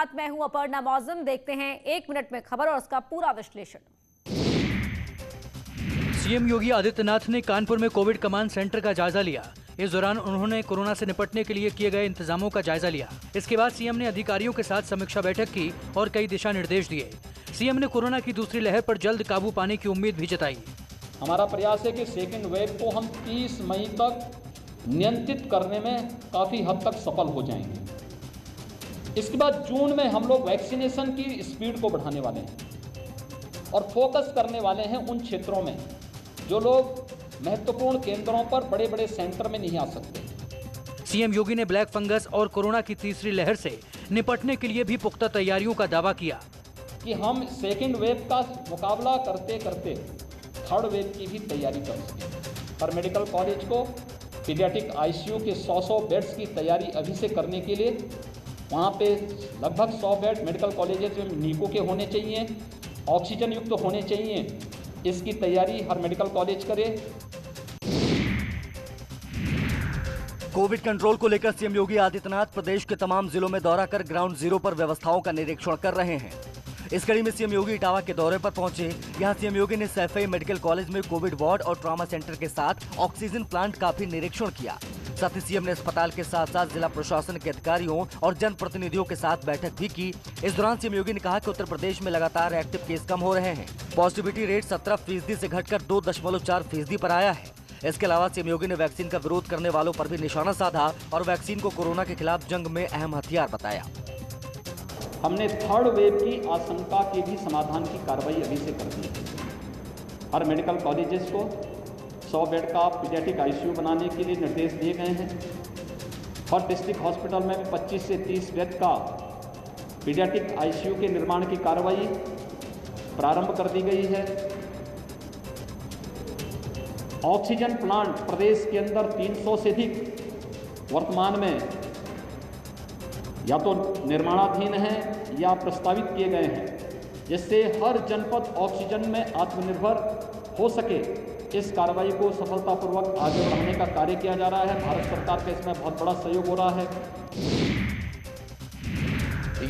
साथ मैं हूं अपर्णा मौजम। देखते हैं 1 मिनट में खबर और उसका पूरा विश्लेषण। सीएम योगी आदित्यनाथ ने कानपुर में कोविड कमांड सेंटर का जायजा लिया। इस दौरान उन्होंने कोरोना से निपटने के लिए किए गए इंतजामों का जायजा लिया। इसके बाद सीएम ने अधिकारियों के साथ समीक्षा बैठक की और कई दिशा निर्देश दिए। सीएम ने कोरोना की दूसरी लहर पर जल्द काबू पाने की उम्मीद भी जताई। हमारा प्रयास है कि सेकेंड वेव को हम 30 मई तक नियंत्रित करने में काफ़ी हद तक सफल हो जाएंगे। इसके बाद जून में हम लोग वैक्सीनेशन की स्पीड को बढ़ाने वाले हैं और फोकस करने वाले हैं उन क्षेत्रों में जो लोग महत्वपूर्ण केंद्रों पर बड़े बड़े सेंटर में नहीं आ सकते। सीएम योगी ने ब्लैक फंगस और कोरोना की तीसरी लहर से निपटने के लिए भी पुख्ता तैयारियों का दावा किया कि हम सेकेंड वेव का मुकाबला करते करते थर्ड वेव की भी तैयारी कर सकें। हर मेडिकल कॉलेज को पीडियाट्रिक आईसीयू के 100 बेड्स की तैयारी अभी से करने के लिए वहाँ पे लगभग 100 बेड मेडिकल कॉलेजेस में नीको के होने चाहिए, ऑक्सीजन युक्त होने चाहिए। इसकी तैयारी हर मेडिकल कॉलेज करे। कोविड कंट्रोल को लेकर सीएम योगी आदित्यनाथ प्रदेश के तमाम जिलों में दौरा कर ग्राउंड जीरो पर व्यवस्थाओं का निरीक्षण कर रहे हैं। इस कड़ी में सीएम योगी इटावा के दौरे पर पहुंचे। यहां सीएम योगी ने सैफई मेडिकल कॉलेज में कोविड वार्ड और ट्रॉमा सेंटर के साथ ऑक्सीजन प्लांट का भी निरीक्षण किया। साथ ही सीएम ने अस्पताल के साथ साथ जिला प्रशासन के अधिकारियों और जनप्रतिनिधियों के साथ बैठक भी की। इस दौरान सीएम योगी ने कहा कि उत्तर प्रदेश में लगातार एक्टिव केस कम हो रहे हैं। पॉजिटिविटी रेट 17% से घटकर 2.4% पर आया है। इसके अलावा सीएम योगी ने वैक्सीन का विरोध करने वालों पर भी निशाना साधा और वैक्सीन को कोरोना के खिलाफ जंग में अहम हथियार बताया। हमने थर्ड वेव की आशंका के भी समाधान की कार्रवाई अभी से कर दी है। हर मेडिकल कॉलेजेस को 100 बेड का पीडियाट्रिक आईसीयू बनाने के लिए निर्देश दिए गए हैं। हर डिस्ट्रिक्ट हॉस्पिटल में 25 से 30 बेड का पीडियाट्रिक आईसीयू के निर्माण की कार्रवाई प्रारंभ कर दी गई है। ऑक्सीजन प्लांट प्रदेश के अंदर 300 से अधिक वर्तमान में या तो निर्माणाधीन हैं या प्रस्तावित किए गए हैं, जिससे हर जनपद ऑक्सीजन में आत्मनिर्भर हो सके। इस कार्रवाई को सफलतापूर्वक आगे बढ़ाने का कार्य किया जा रहा है। भारत सरकार का इसमें बहुत बड़ा सहयोग हो रहा है।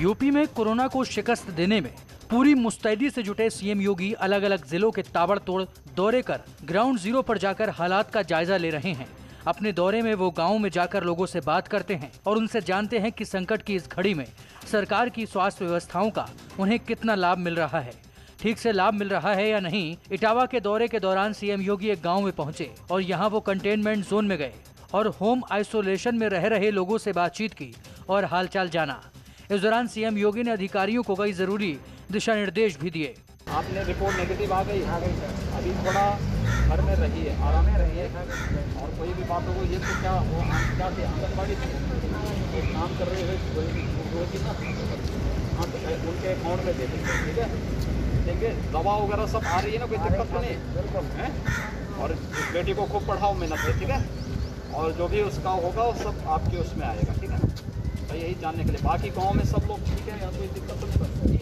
यूपी में कोरोना को शिकस्त देने में पूरी मुस्तैदी से जुटे सीएम योगी अलग अलग जिलों के ताबड़तोड़ दौरे कर ग्राउंड जीरो पर जाकर हालात का जायजा ले रहे हैं। अपने दौरे में वो गाँव में जाकर लोगों से बात करते हैं और उनसे जानते हैं कि संकट की इस घड़ी में सरकार की स्वास्थ्य व्यवस्थाओं का उन्हें कितना लाभ मिल रहा है, ठीक से लाभ मिल रहा है या नहीं। इटावा के दौरे के दौरान सीएम योगी एक गांव में पहुंचे और यहां वो कंटेनमेंट जोन में गए और होम आइसोलेशन में रह रहे लोगों से बातचीत की और हालचाल जाना। इस दौरान सीएम योगी ने अधिकारियों को कई जरूरी दिशा निर्देश भी दिए। आपने रिपोर्ट नेगेटिव आ गई सर। अभी थोड़ा घर में रहिए, आराम में रहिए और कोई भी बात हो ये तो क्या थे आंगनबाड़ी काम कर रहे हुए ना, हाँ तो उनके अकाउंट में दे देंगे। ठीक है, ठीक है, दवा वगैरह सब आ रही है ना, कोई दिक्कत तो नहीं है। और इस बेटी को खूब पढ़ाओ, मेहनत है। ठीक है, और जो भी उसका होगा वो सब आपके उसमें आएगा। ठीक है, तो यही जानने के लिए बाकी गाँव में सब लोग ठीक है, या कोई दिक्कत तो नहीं पड़ती।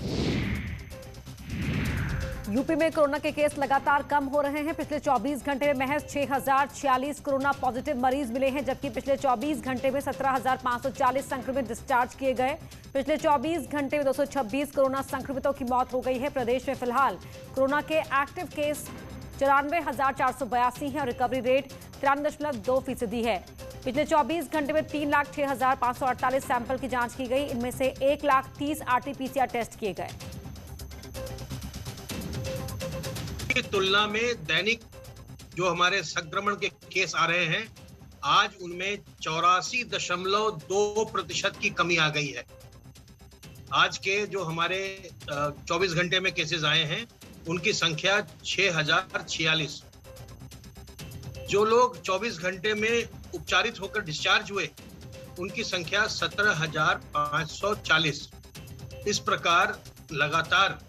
यूपी में कोरोना के केस लगातार कम हो रहे हैं। पिछले 24 घंटे में महज 6046 कोरोना पॉजिटिव मरीज मिले हैं, जबकि पिछले 24 घंटे में 17,540 संक्रमित डिस्चार्ज किए गए। पिछले 24 घंटे में 226 कोरोना संक्रमितों की मौत हो गई है। प्रदेश में फिलहाल कोरोना के एक्टिव केस 94,482 हैं और रिकवरी रेट 93.2% है। पिछले 24 घंटे में 3,06,548 सैंपल की जांच की गई। इनमें से 1,30,000 आरटी-पीसीआर टेस्ट किए गए। की तुलना में दैनिक जो हमारे संक्रमण के केस आ रहे हैं, आज उनमें 84.2% की कमी आ गई है। आज के जो हमारे 24 घंटे में केसेस आए हैं उनकी संख्या 6,046। जो लोग 24 घंटे में उपचारित होकर डिस्चार्ज हुए उनकी संख्या 17,540। इस प्रकार लगातार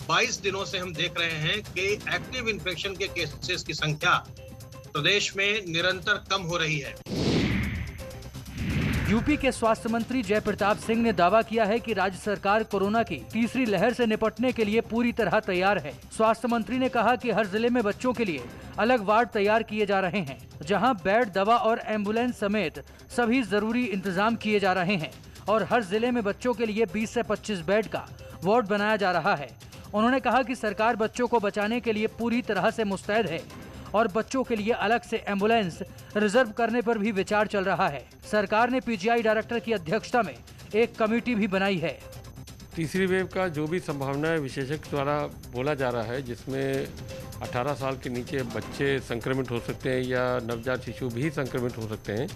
22 दिनों से हम देख रहे हैं कि एक्टिव इन्फेक्शन के केसेस की संख्या प्रदेश में निरंतर कम हो रही है। यूपी के स्वास्थ्य मंत्री जय प्रताप सिंह ने दावा किया है कि राज्य सरकार कोरोना की तीसरी लहर से निपटने के लिए पूरी तरह तैयार है। स्वास्थ्य मंत्री ने कहा कि हर जिले में बच्चों के लिए अलग वार्ड तैयार किए जा रहे हैं, जहां बेड, दवा और एम्बुलेंस समेत सभी जरूरी इंतजाम किए जा रहे हैं और हर जिले में बच्चों के लिए 20 से 25 बेड का वार्ड बनाया जा रहा है। उन्होंने कहा कि सरकार बच्चों को बचाने के लिए पूरी तरह से मुस्तैद है और बच्चों के लिए अलग से एम्बुलेंस रिजर्व करने पर भी विचार चल रहा है। सरकार ने पीजीआई डायरेक्टर की अध्यक्षता में एक कमेटी भी बनाई है। तीसरी वेव का जो भी संभावना विशेषज्ञ द्वारा बोला जा रहा है, जिसमें 18 साल के नीचे बच्चे संक्रमित हो सकते हैं या नवजात शिशु भी संक्रमित हो सकते हैं,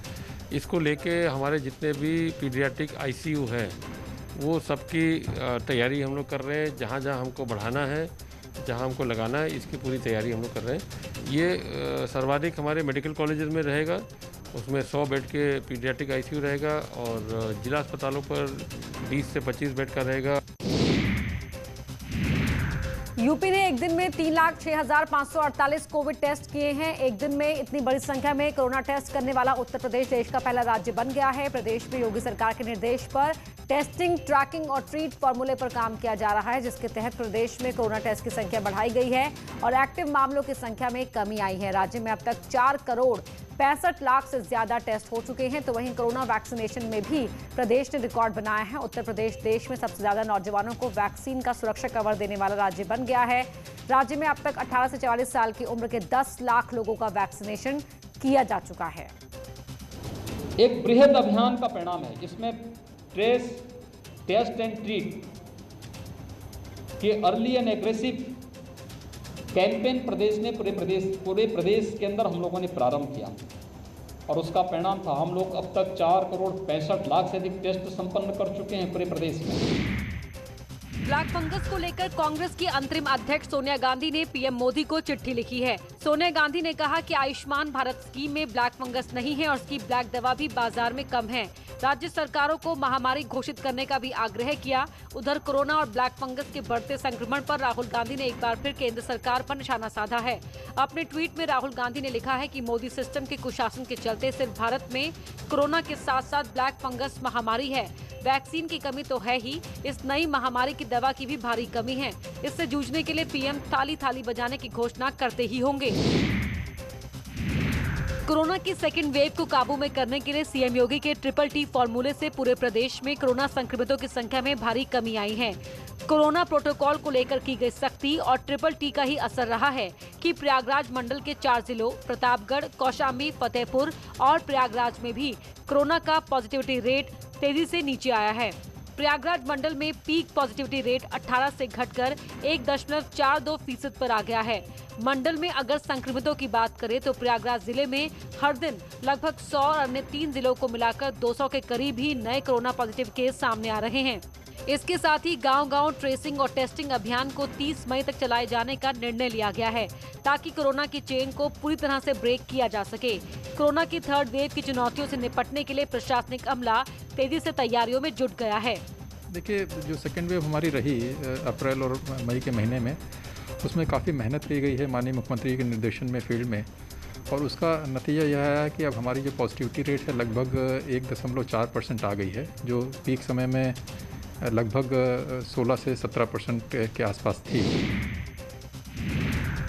इसको लेके हमारे जितने भी पीडियाट्रिक आईसीयू हैं वो सबकी तैयारी हम लोग कर रहे हैं। जहाँ जहाँ हमको बढ़ाना है, जहाँ हमको लगाना है, इसकी पूरी तैयारी हम लोग कर रहे हैं। ये सर्वाधिक हमारे मेडिकल कॉलेजेस में रहेगा, उसमें 100 बेड के पीडियाट्रिक आईसीयू रहेगा और जिला अस्पतालों पर 20 से 25 बेड का रहेगा। यूपी ने एक दिन में 3,06,548 कोविड टेस्ट किए हैं। एक दिन में इतनी बड़ी संख्या में कोरोना टेस्ट करने वाला उत्तर प्रदेश देश का पहला राज्य बन गया है। प्रदेश में योगी सरकार के निर्देश पर टेस्टिंग, ट्रैकिंग और ट्रीट फॉर्मूले पर काम किया जा रहा है, जिसके तहत प्रदेश में कोरोना टेस्ट की संख्या बढ़ाई गई है और एक्टिव मामलों की संख्या में कमी आई है। राज्य में अब तक 4 करोड़ 65 लाख से ज्यादा टेस्ट हो चुके हैं। तो वहीं कोरोना वैक्सीनेशन में भी प्रदेश ने रिकॉर्ड बनाया है। उत्तर प्रदेश देश में सबसे ज्यादा नौजवानों को वैक्सीन का सुरक्षा कवर देने वाला राज्य बन गया है। राज्य में अब तक 18 से 44 साल की उम्र के 10 लाख लोगों का वैक्सीनेशन किया जा चुका है। एक बृहद अभियान का परिणाम है, जिसमें ट्रेस, टेस्ट एंड ट्रीट के अर्ली एंड एग्रेसिव कैंपेन प्रदेश ने पूरे प्रदेश के अंदर हम लोगों ने प्रारंभ किया और उसका परिणाम था हम लोग अब तक 4 करोड़ 65 लाख से अधिक टेस्ट संपन्न कर चुके हैं पूरे प्रदेश में। ब्लैक फंगस को लेकर कांग्रेस की अंतरिम अध्यक्ष सोनिया गांधी ने पीएम मोदी को चिट्ठी लिखी है। सोनिया गांधी ने कहा कि आयुष्मान भारत स्कीम में ब्लैक फंगस नहीं है और उसकी ब्लैक दवा भी बाजार में कम है। राज्य सरकारों को महामारी घोषित करने का भी आग्रह किया। उधर कोरोना और ब्लैक फंगस के बढ़ते संक्रमण पर राहुल गांधी ने एक बार फिर केंद्र सरकार पर निशाना साधा है। अपने ट्वीट में राहुल गांधी ने लिखा है कि मोदी सिस्टम के कुशासन के चलते सिर्फ भारत में कोरोना के साथ साथ ब्लैक फंगस महामारी है। वैक्सीन की कमी तो है ही, इस नई महामारी की दवा की भी भारी कमी है। इससे जूझने के लिए पीएम थाली थाली बजाने की घोषणा करते ही होंगे। कोरोना की सेकेंड वेव को काबू में करने के लिए सीएम योगी के TTT फॉर्मूले से पूरे प्रदेश में कोरोना संक्रमितों की संख्या में भारी कमी आई है। कोरोना प्रोटोकॉल को लेकर की गई सख्ती और TTT का ही असर रहा है कि प्रयागराज मंडल के 4 जिलों प्रतापगढ़, कौशाम्बी, फतेहपुर और प्रयागराज में भी कोरोना का पॉजिटिविटी रेट तेजी से नीचे आया है। प्रयागराज मंडल में पीक पॉजिटिविटी रेट 18 से घटकर 1.42% पर आ गया है। मंडल में अगर संक्रमितों की बात करें तो प्रयागराज जिले में हर दिन लगभग 100 और अन्य 3 जिलों को मिलाकर 200 के करीब ही नए कोरोना पॉजिटिव केस सामने आ रहे हैं। इसके साथ ही गांव-गांव ट्रेसिंग और टेस्टिंग अभियान को 30 मई तक चलाए जाने का निर्णय लिया गया है, ताकि कोरोना की चेन को पूरी तरह से ब्रेक किया जा सके। कोरोना की थर्ड वेव की चुनौतियों से निपटने के लिए प्रशासनिक अमला तेजी से तैयारियों में जुट गया है। देखिए, जो सेकेंड वेव हमारी रही अप्रैल और मई के महीने में, उसमें काफ़ी मेहनत की गई है माननीय मुख्यमंत्री के निर्देशन में फील्ड में, और उसका नतीजा यह है कि अब हमारी जो पॉजिटिविटी रेट है लगभग 1.4% आ गई है, जो पीक समय में लगभग 16 से 17% के आसपास थी।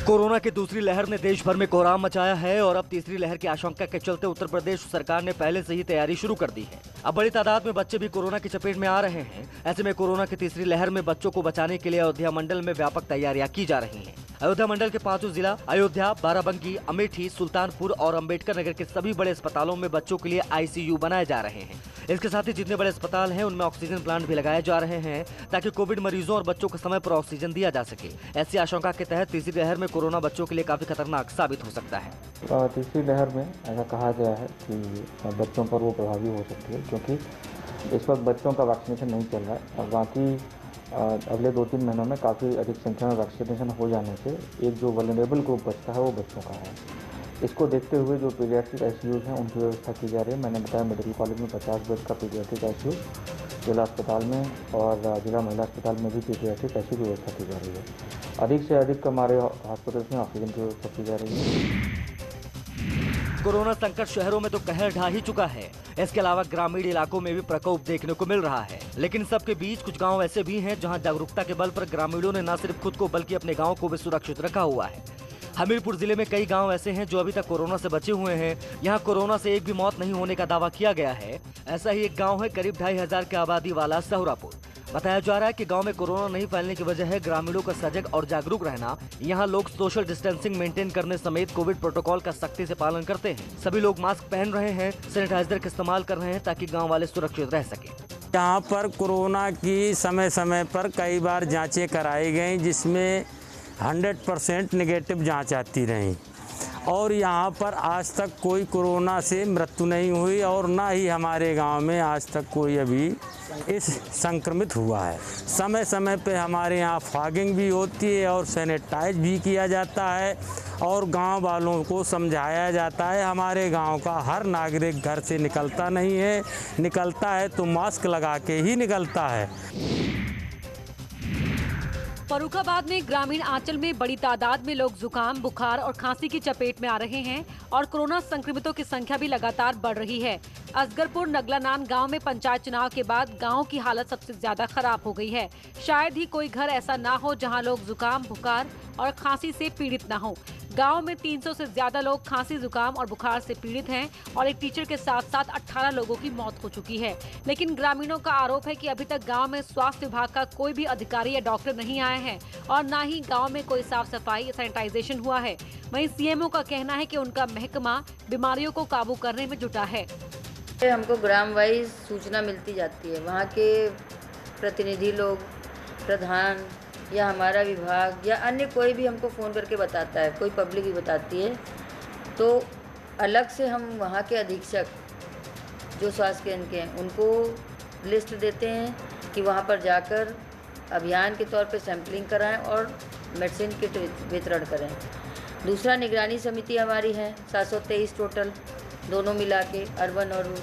कोरोना की दूसरी लहर ने देश भर में कोहराम मचाया है और अब तीसरी लहर की आशंका के चलते उत्तर प्रदेश सरकार ने पहले से ही तैयारी शुरू कर दी है। अब बड़ी तादाद में बच्चे भी कोरोना की चपेट में आ रहे हैं। ऐसे में कोरोना की तीसरी लहर में बच्चों को बचाने के लिए अयोध्या मंडल में व्यापक तैयारियां की जा रही हैं। अयोध्या मंडल के 5 जिला अयोध्या, बाराबंकी, अमेठी, सुल्तानपुर और अंबेडकर नगर के सभी बड़े अस्पतालों में बच्चों के लिए ICU बनाए जा रहे हैं। इसके साथ ही जितने बड़े अस्पताल हैं उनमें ऑक्सीजन प्लांट भी लगाए जा रहे हैं, ताकि कोविड मरीजों और बच्चों को समय पर ऑक्सीजन दिया जा सके। ऐसी आशंका के तहत तीसरी लहर में कोरोना बच्चों के लिए काफी खतरनाक साबित हो सकता है। तीसरी लहर में ऐसा कहा गया है कि बच्चों पर वो प्रभावी हो सकती है, क्योंकि इस वक्त बच्चों का वैक्सीनेशन नहीं चल रहा है और बाकी अगले 2-3 महीनों में काफ़ी अधिक संख्या में वैक्सीनेशन हो जाने से एक जो वल्नरेबल ग्रुप बचता है वो बच्चों का है। इसको देखते हुए जो पीडियाट्रिक ICU हैं उनकी व्यवस्था की जा रही है। मैंने बताया मेडिकल कॉलेज में 50 बेड का पीडियाट्रिक ICU, जिला अस्पताल में और जिला महिला अस्पताल में भी पीडियाट्रिक ICU की व्यवस्था की जा रही है। अधिक से अधिक हमारे हॉस्पिटल्स में ऑक्सीजन की व्यवस्था की जा रही है। कोरोना संकट शहरों में तो कहर ढा ही चुका है। इसके अलावा ग्रामीण इलाकों में भी प्रकोप देखने को मिल रहा है। लेकिन सबके बीच कुछ गांव ऐसे भी हैं जहां जागरूकता के बल पर ग्रामीणों ने न सिर्फ खुद को बल्कि अपने गांव को भी सुरक्षित रखा हुआ है। हमीरपुर जिले में कई गांव ऐसे हैं जो अभी तक कोरोना से बचे हुए हैं। यहां कोरोना से एक भी मौत नहीं होने का दावा किया गया है। ऐसा ही एक गांव है करीब 2500 की आबादी वाला सहुरापुर। बताया जा रहा है कि गांव में कोरोना नहीं फैलने की वजह है ग्रामीणों का सजग और जागरूक रहना। यहां लोग सोशल डिस्टेंसिंग मेंटेन करने समेत कोविड प्रोटोकॉल का सख्ती से पालन करते हैं। सभी लोग मास्क पहन रहे हैं, सैनिटाइजर का इस्तेमाल कर रहे हैं ताकि गाँव वाले सुरक्षित रह सके। यहाँ पर कोरोना की समय समय पर कई बार जांचें कराई गई, जिसमें 100% नेगेटिव जांच आती रही और यहाँ पर आज तक कोई कोरोना से मृत्यु नहीं हुई और ना ही हमारे गांव में आज तक कोई अभी इस संक्रमित हुआ है। समय समय पे हमारे यहाँ फॉगिंग भी होती है और सैनिटाइज भी किया जाता है और गांव वालों को समझाया जाता है। हमारे गांव का हर नागरिक घर से निकलता नहीं है, निकलता है तो मास्क लगा के ही निकलता है। फर्रुखाबाद में ग्रामीण आंचल में बड़ी तादाद में लोग जुकाम, बुखार और खांसी की चपेट में आ रहे हैं और कोरोना संक्रमितों की संख्या भी लगातार बढ़ रही है। असगरपुर नगलानान गांव में पंचायत चुनाव के बाद गांव की हालत सबसे ज्यादा खराब हो गई है। शायद ही कोई घर ऐसा ना हो जहां लोग जुकाम, बुखार और खांसी से पीड़ित ना हो। गांव में 300 से ज्यादा लोग खांसी, जुकाम और बुखार से पीड़ित हैं और एक टीचर के साथ साथ 18 लोगों की मौत हो चुकी है। लेकिन ग्रामीणों का आरोप है कि अभी तक गांव में स्वास्थ्य विभाग का कोई भी अधिकारी या डॉक्टर नहीं आए हैं और न ही गांव में कोई साफ सफाई या सैनिटाइजेशन हुआ है। वहीं सीएमओ का कहना है कि उनका महकमा बीमारियों को काबू करने में जुटा है। हमको ग्राम वाइज सूचना मिलती जाती है, वहाँ के प्रतिनिधि लोग, प्रधान या हमारा विभाग या अन्य कोई भी हमको फ़ोन करके बताता है, कोई पब्लिक भी बताती है। तो अलग से हम वहाँ के अधीक्षक जो स्वास्थ्य केंद्र के हैं उनको लिस्ट देते हैं कि वहाँ पर जाकर अभियान के तौर पे सैंपलिंग कराएं और मेडिसिन किट वितरण करें। दूसरा, निगरानी समिति हमारी है 723 टोटल, दोनों मिला के अर्बन और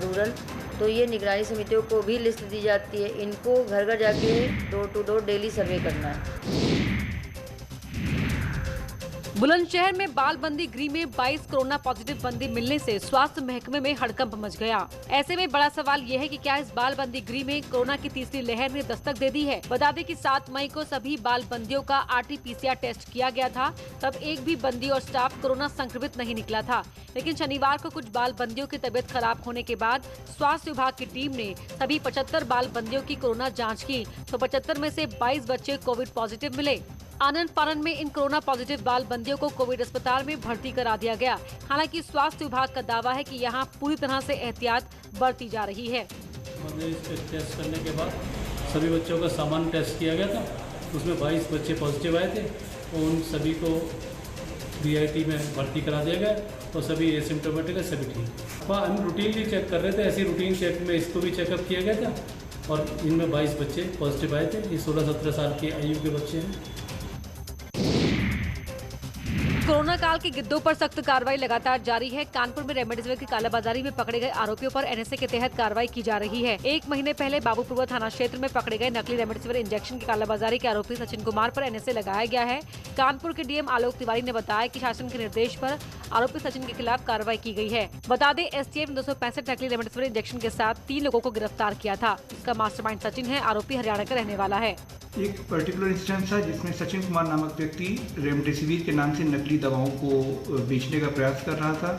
रूरल। तो ये निगरानी समितियों को भी लिस्ट दी जाती है। इनको घर घर जाके door to door daily survey करना है। बुलंदशहर में बालबंदी गृह में 22 कोरोना पॉजिटिव बंदी मिलने से स्वास्थ्य महकमे में हड़कंप मच गया। ऐसे में बड़ा सवाल यह है कि क्या इस बालबंदी गृह में कोरोना की तीसरी लहर ने दस्तक दे दी है। बता दें कि 7 मई को सभी बालबंदियों का RT-PCR टेस्ट किया गया था। तब एक भी बंदी और स्टाफ कोरोना संक्रमित नहीं निकला था। लेकिन शनिवार को कुछ बालबंदियों की तबीयत खराब होने के बाद स्वास्थ्य विभाग की टीम ने सभी 75 बालबंदियों की कोरोना जाँच की तो 75 में से 22 बच्चे कोविड पॉजिटिव मिले। आनंद फानन में इन कोरोना पॉजिटिव बाल बंदियों को कोविड अस्पताल में भर्ती करा दिया गया। हालांकि स्वास्थ्य विभाग का दावा है कि यहां पूरी तरह से एहतियात बरती जा रही है। टेस्ट करने के बाद सभी बच्चों का सामान्य टेस्ट किया गया था, उसमें 22 बच्चे पॉजिटिव आए थे और उन सभी को DIT में भर्ती करा दिया गया और सभी एसिम्प्टोमेटिक है, सभी ठीक। हम रूटीनली चेक कर रहे थे, ऐसी रूटीन चेक में इसको भी चेकअप किया गया था और इनमें 22 बच्चे पॉजिटिव आए थे। ये 16-17 साल की आयु के बच्चे हैं। कोरोना काल के गिद्धों पर सख्त कार्रवाई लगातार जारी है। कानपुर में रेमडेसिविर की कालाबाजारी में पकड़े गए आरोपियों पर NSA के तहत कार्रवाई की जा रही है। 1 महीने पहले बाबूपुरवा थाना क्षेत्र में पकड़े गए नकली रेमडेसिविर इंजेक्शन की कालाबाजारी के आरोपी सचिन कुमार पर NSA लगाया गया है। कानपुर के DM आलोक तिवारी ने बताया कि शासन के निर्देश पर आरोपी सचिन के खिलाफ कार्रवाई की गई है। बता दें STF ने 265 नकली रेमडेसिविर इंजेक्शन के साथ 3 लोगों को गिरफ्तार किया था। इसका मास्टरमाइंड सचिन है। आरोपी हरियाणा का रहने वाला है। एक पर्टिकुलर इंस्टेंस था जिसमें सचिन कुमार नामक व्यक्ति रेमडेसिविर के नाम से नकली दवाओं को बेचने का प्रयास कर रहा था।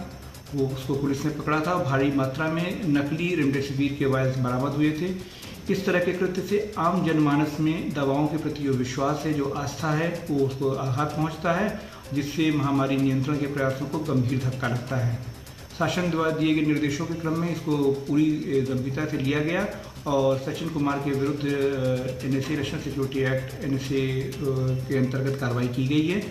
वो उसको पुलिस ने पकड़ा था। भारी मात्रा में नकली रेमडेसिविर के वायल्स बरामद हुए थे। इस तरह के कृत्य से आम जनमानस में दवाओं के प्रति जो विश्वास है, जो आस्था है, वो उसको आघात पहुंचता है, जिससे महामारी नियंत्रण के प्रयासों को गंभीर धक्का लगता है। शासन द्वारा दिए गए निर्देशों के क्रम में इसको पूरी गंभीरता से लिया गया और सचिन कुमार के विरुद्ध NSA national security act NSA के अंतर्गत कार्रवाई की गई है।